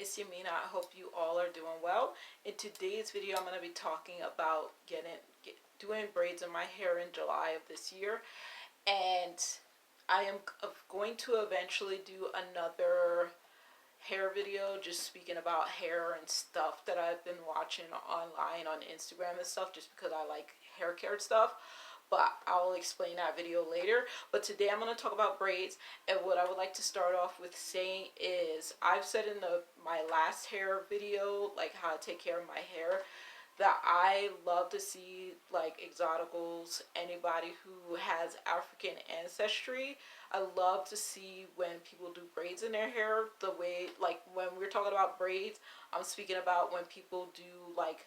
it's Yamina. I hope you all are doing well. In today's video, I'm going to be talking about doing braids in my hair in July of this year. And I am going to eventually do another hair video just speaking about hair and stuff that I've been watching online on Instagram and stuff, just because I like hair care stuff. But I'll explain that video later. But today I'm going to talk about braids, and what I would like to start off with saying is I've said in my last hair video, like how to take care of my hair, that I love to see like exoticals, anybody who has African ancestry. I love to see when people do braids in their hair, the way, like when we're talking about braids, I'm speaking about when people do like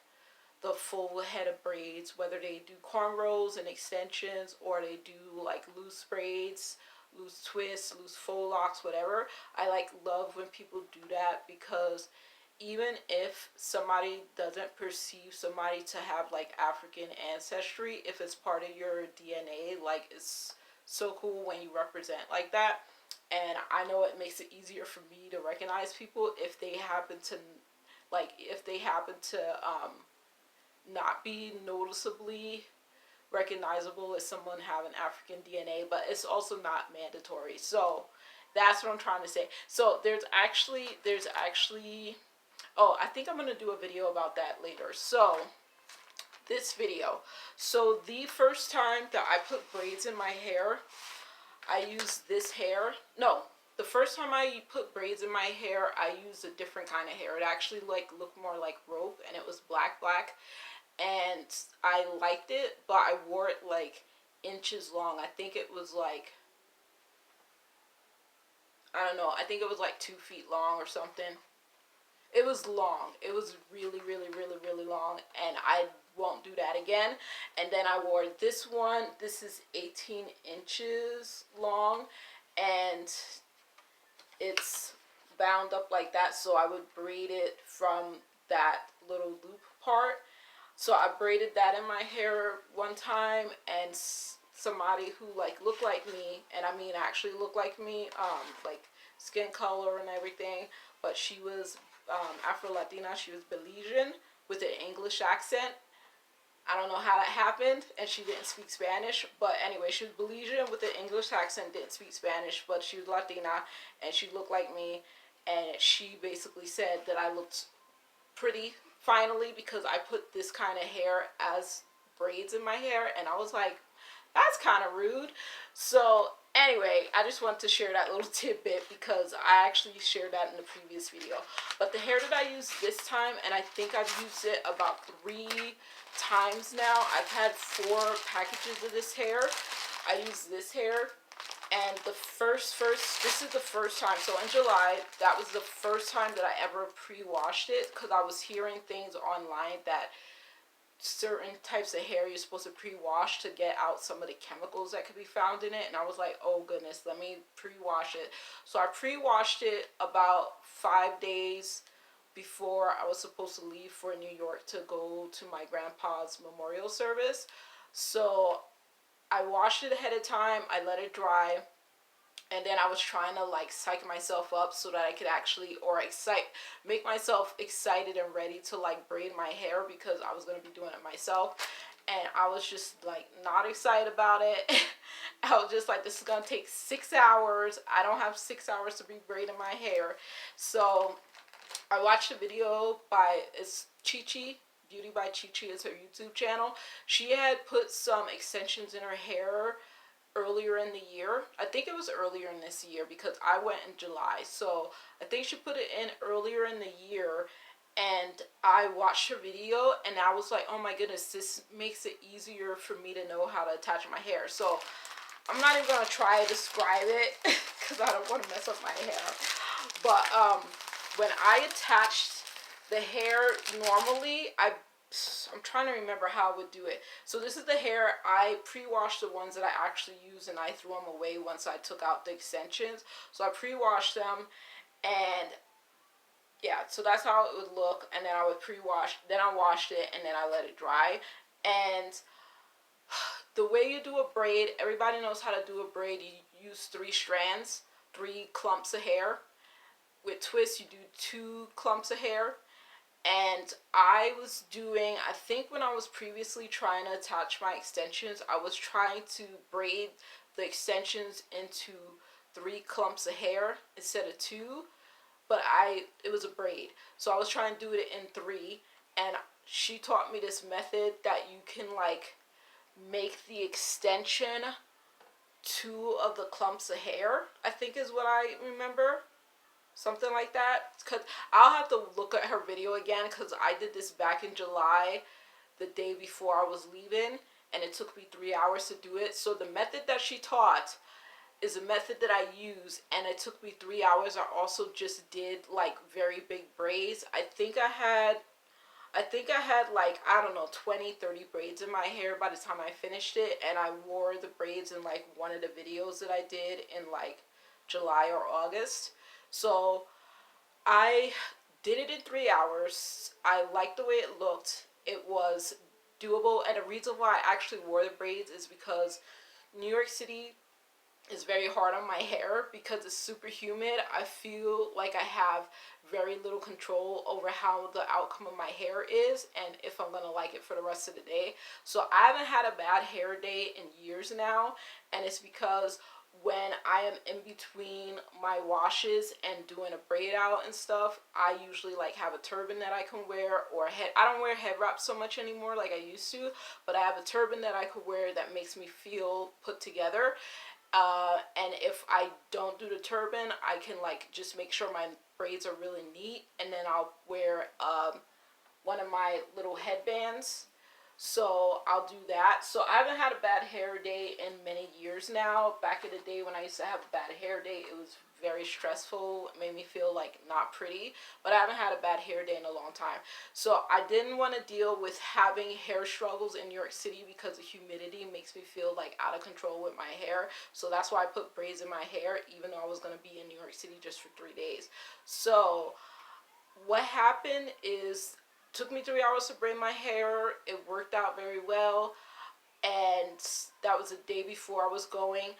the full head of braids, whether they do cornrows and extensions or they do like loose braids, loose twists, loose faux locks, whatever. I love when people do that, because even if somebody doesn't perceive somebody to have like African ancestry, if it's part of your DNA, like it's so cool when you represent like that. And I know it makes it easier for me to recognize people if they happen to not be noticeably recognizable as someone having African DNA, but it's also not mandatory. So that's what I'm trying to say. So there's actually oh, I think I'm going to do a video about that later. So this video. So the first time that I put braids in my hair, I used this hair. No, the first time I put braids in my hair, I used a different kind of hair. It actually looked more like rope, and it was black. And I liked it, but I wore it like inches long. I think it was like, I don't know, I think it was like 2 feet long or something. It was long. It was really, really, really, really long, and I won't do that again. And then I wore this one. This is 18 inches long, and it's bound up like that, so I would braid it from that little loop part. So I braided that in my hair one time, and somebody who looked like me, and I mean actually looked like me, like skin color and everything, but she was Afro-Latina. She was Belizean with an English accent. I don't know how that happened, and she didn't speak Spanish, but anyway, she was Belizean with an English accent, didn't speak Spanish, but she was Latina, and she looked like me, and she basically said that I looked pretty finally because I put this kind of hair as braids in my hair, and I was like, that's kind of rude. So anyway, I just want to share that little tidbit because I actually shared that in the previous video. But the hair that I used this time, and I think I've used it about 3 times now. I've had 4 packages of this hair. I used this hair, and this is the first time. So in July, that was the first time that I ever pre-washed it, because I was hearing things online that certain types of hair you're supposed to pre-wash to get out some of the chemicals that could be found in it. And I was like, oh goodness, let me pre-wash it. So I pre-washed it about 5 days before I was supposed to leave for New York to go to my grandpa's memorial service. So I washed it ahead of time. I let it dry, and then I was trying to psych myself up so that I could actually, or make myself excited and ready to braid my hair, because I was going to be doing it myself. And I was just not excited about it. I was just like, this is going to take 6 hours. I don't have 6 hours to be braiding my hair. So I watched a video by, it's Chi Beauty by Chi is her YouTube channel. She had put some extensions in her hair earlier in the year. I think it was earlier in this year because I went in July. So I think she put it in earlier in the year, and I watched her video and I was like, oh my goodness, this makes it easier for me to know how to attach my hair. So I'm not even going to try to describe it because I don't want to mess up my hair. But when I attached the hair normally, I'm trying to remember how I would do it. So this is the hair. I pre-washed the ones that I actually used, and I threw them away once I took out the extensions. So I pre-washed them, and yeah, so that's how it would look. And then I would pre-wash, then I washed it, and then I let it dry. And the way you do a braid, everybody knows how to do a braid. You use 3 strands, 3 clumps of hair. with twists, you do 2 clumps of hair. And I was doing, I think when I was previously trying to attach my extensions, I was trying to braid the extensions into 3 clumps of hair instead of 2. But it was a braid. So I was trying to do it in 3. And she taught me this method that you can like make the extension 2 of the clumps of hair, I think is what I remember. Something like that. Because I'll have to look at her video again, because I did this back in July, the day before I was leaving, and it took me 3 hours to do it. So the method that she taught is a method that I use, and it took me 3 hours. I also just did like very big braids. I think I had like, I don't know, 20-30 braids in my hair by the time I finished it, and I wore the braids in like one of the videos that I did in like July or August. So I did it in 3 hours. I liked the way it looked. It was doable, and the reason why I actually wore the braids is because New York City is very hard on my hair because it's super humid. I feel like I have very little control over how the outcome of my hair is and if I'm gonna like it for the rest of the day. So I haven't had a bad hair day in years now, and it's because when I am in between my washes and doing a braid out and stuff, I usually like have a turban that I can wear, or I don't wear head wraps so much anymore like I used to, but I have a turban that I could wear that makes me feel put together. And if I don't do the turban, I can like just make sure my braids are really neat, and then I'll wear one of my little headbands. So I'll do that. So I haven't had a bad hair day in many years now. Back in the day when I used to have a bad hair day, it was very stressful. It made me feel like not pretty. But I haven't had a bad hair day in a long time. So I didn't want to deal with having hair struggles in New York City because the humidity makes me feel like out of control with my hair. So that's why I put braids in my hair, even though I was going to be in New York City just for 3 days. So what happened is, took me 3 hours to braid my hair. It worked out very well, and that was the day before I was going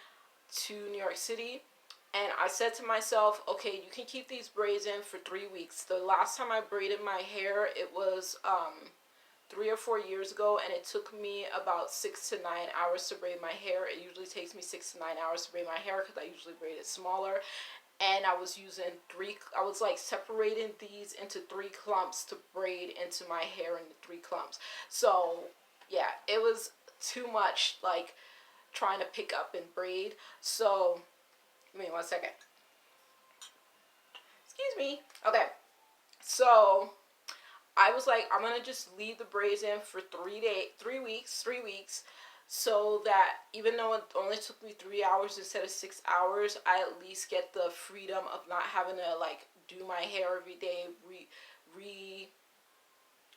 to New York City. And I said to myself, okay, you can keep these braids in for 3 weeks. The last time I braided my hair, it was 3 or 4 years ago, and it took me about 6 to 9 hours to braid my hair. It usually takes me 6 to 9 hours to braid my hair because I usually braid it smaller. And I was using I was like separating these into 3 clumps to braid into my hair in the 3 clumps. So yeah, it was too much like trying to pick up and braid. So give me 1 second. Excuse me. Okay. So I was like, I'm gonna just leave the braids in for 3 weeks, so that even though it only took me 3 hours instead of 6 hours, I at least get the freedom of not having to like do my hair every day,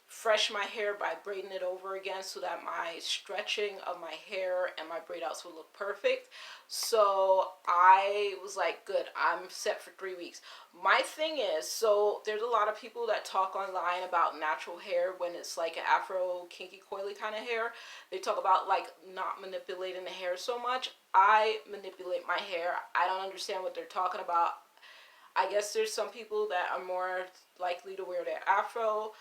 refresh my hair by braiding it over again, so that my stretching of my hair and my braid outs will look perfect. So I was like, good, I'm set for 3 weeks. My thing is, so there's a lot of people that talk online about natural hair when it's like an afro kinky coily kind of hair. They talk about like not manipulating the hair so much. I manipulate my hair. I don't understand what they're talking about. I guess there's some people that are more likely to wear their afro.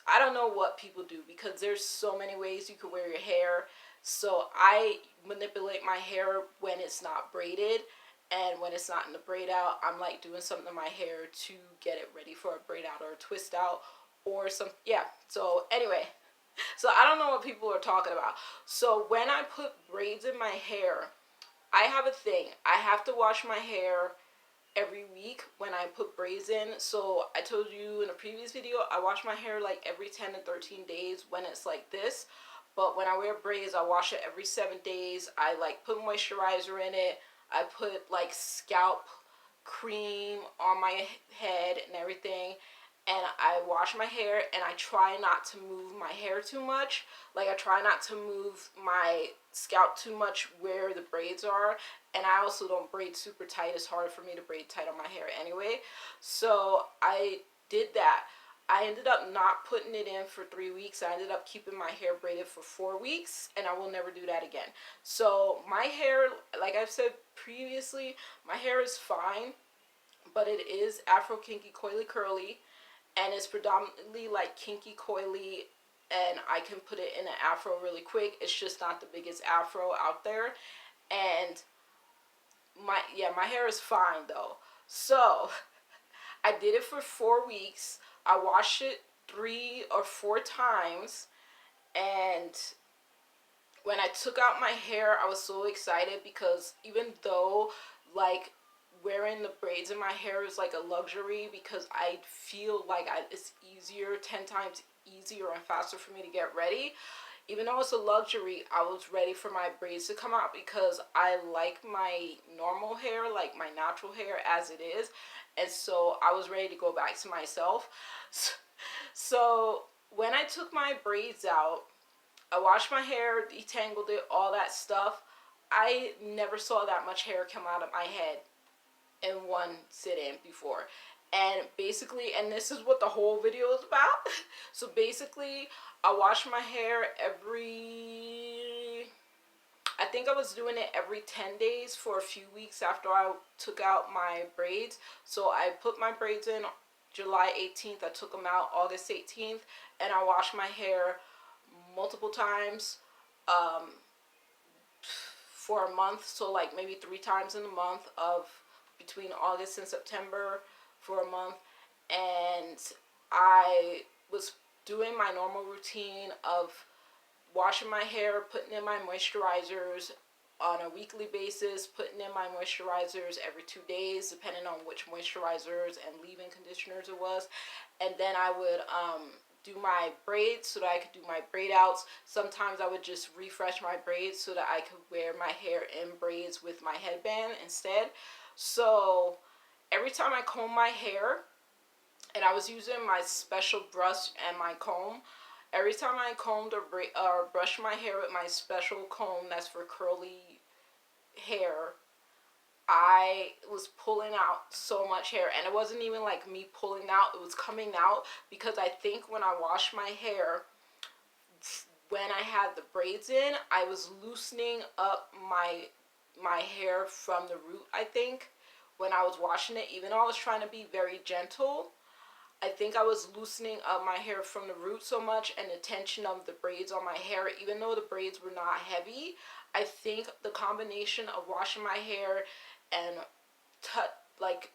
I don't know what people do, because there's so many ways you could wear your hair. So I manipulate my hair when it's not braided, and when it's not in the braid out, I'm like doing something to my hair to get it ready for a braid out or a twist out or some, yeah. So anyway, so I don't know what people are talking about. So when I put braids in my hair, I have a thing. I have to wash my hair every week when I put braids in. So I told you in a previous video, I wash my hair like every 10 to 13 days when it's like this. But when I wear braids, I wash it every 7 days. I like put moisturizer in it. I put like scalp cream on my head and everything. And I wash my hair, and I try not to move my hair too much. Like I try not to move my scalp too much where the braids are. And I also don't braid super tight. It's hard for me to braid tight on my hair anyway. So I did that. I ended up not putting it in for 3 weeks. I ended up keeping my hair braided for 4 weeks, and I will never do that again. So my hair, like I've said previously, my hair is fine, but it is Afro Kinky Coily Curly, and it's predominantly like kinky coily, and I can put it in an afro really quick. It's just not the biggest afro out there. And my hair is fine though. So I did it for 4 weeks. I washed it 3 or 4 times, and when I took out my hair, I was so excited because even though like wearing the braids in my hair is like a luxury, because I feel like it's easier, 10 times easier and faster for me to get ready. Even though it's a luxury, I was ready for my braids to come out because I like my normal hair, like my natural hair as it is. And so I was ready to go back to myself. So when I took my braids out, I washed my hair, detangled it, all that stuff. I never saw that much hair come out of my head in one sit-in before. And basically, and this is what the whole video is about. So basically, I wash my hair I think I was doing it every 10 days for a few weeks after I took out my braids. So I put my braids in July 18th. I took them out August 18th. And I washed my hair multiple times for a month. So like maybe 3 times in the month of between August and September for a month. And I was doing my normal routine of washing my hair, putting in my moisturizers on a weekly basis, putting in my moisturizers every 2 days, depending on which moisturizers and leave-in conditioners it was. And then I would do my braids so that I could do my braid outs. Sometimes I would just refresh my braids so that I could wear my hair in braids with my headband instead. So every time I comb my hair, and I was using my special brush and my comb, every time I combed or brushed my hair with my special comb that's for curly hair, I was pulling out so much hair. And it wasn't even like me pulling out, it was coming out because I think when I washed my hair, when I had the braids in, I was loosening up my hair from the root, I think, when I was washing it. Even though I was trying to be very gentle, I think I was loosening up my hair from the root so much, and the tension of the braids on my hair, even though the braids were not heavy, I think the combination of washing my hair and like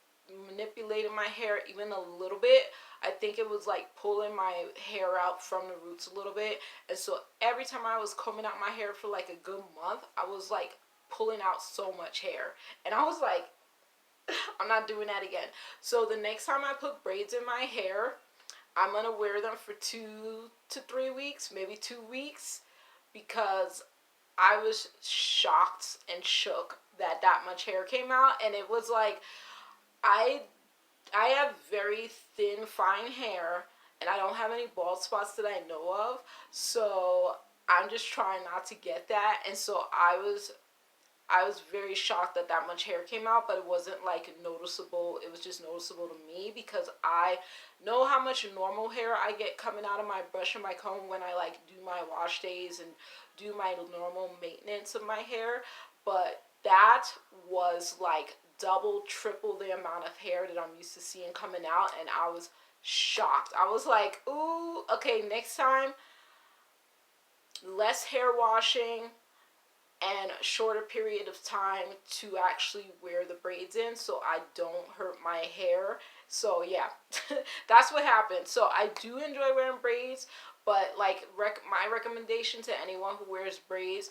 manipulating my hair even a little bit, I think it was like pulling my hair out from the roots a little bit. And so every time I was combing out my hair for like a good month, I was like pulling out so much hair. And I was like, I'm not doing that again. So the next time I put braids in my hair, I'm going to wear them for 2 to 3 weeks, maybe 2 weeks, because I was shocked and shook that much hair came out. And it was like, I have very thin, fine hair, and I don't have any bald spots that I know of. So I'm just trying not to get that. And so I was very shocked that much hair came out, but it wasn't like noticeable. It was just noticeable to me because I know how much normal hair I get coming out of my brush and my comb when I like do my wash days and do my normal maintenance of my hair. But that was like double, triple the amount of hair that I'm used to seeing coming out, and I was shocked. I was like, ooh, okay, next time, less hair washing and a shorter period of time to actually wear the braids in so I don't hurt my hair. So yeah, that's what happened. So I do enjoy wearing braids, but like my recommendation to anyone who wears braids,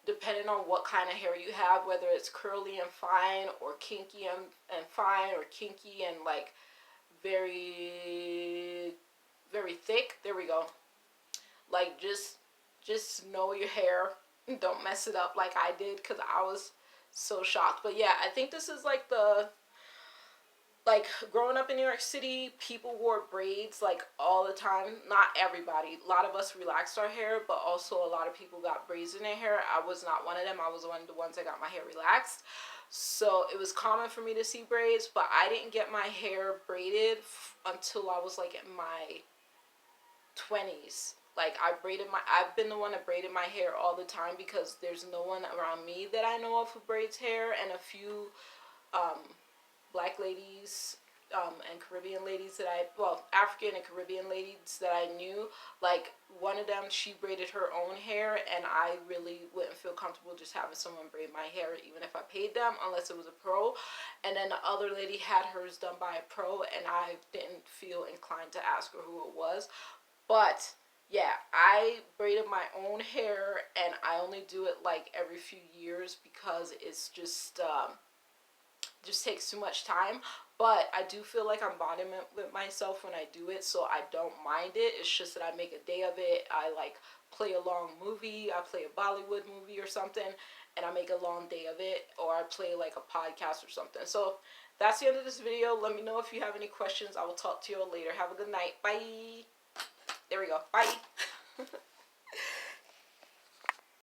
depending on what kind of hair you have, whether it's curly and fine or kinky and fine, or kinky and like very, very thick, there we go. Like just know your hair. Don't mess it up like I did, because I was so shocked. But yeah, I think this is like growing up in New York City, people wore braids like all the time. Not everybody. A lot of us relaxed our hair, but also a lot of people got braids in their hair. I was not one of them. I was one of the ones that got my hair relaxed. So it was common for me to see braids, but I didn't get my hair braided until I was like in my 20s. Like I've been the one that braided my hair all the time because there's no one around me that I know of who braids hair, and a few black ladies and Caribbean ladies that African and Caribbean ladies that I knew, like one of them, she braided her own hair, and I really wouldn't feel comfortable just having someone braid my hair, even if I paid them, unless it was a pro. And then the other lady had hers done by a pro, and I didn't feel inclined to ask her who it was. But yeah, I braided my own hair, and I only do it like every few years because it's just takes too much time. But I do feel like I'm bonding with myself when I do it, so I don't mind it. It's just that I make a day of it. I like play a long movie, I play a Bollywood movie or something, and I make a long day of it, or I play like a podcast or something. So that's the end of this video. Let me know if you have any questions. I will talk to you all later. Have a good night. Bye. There we go. Bye.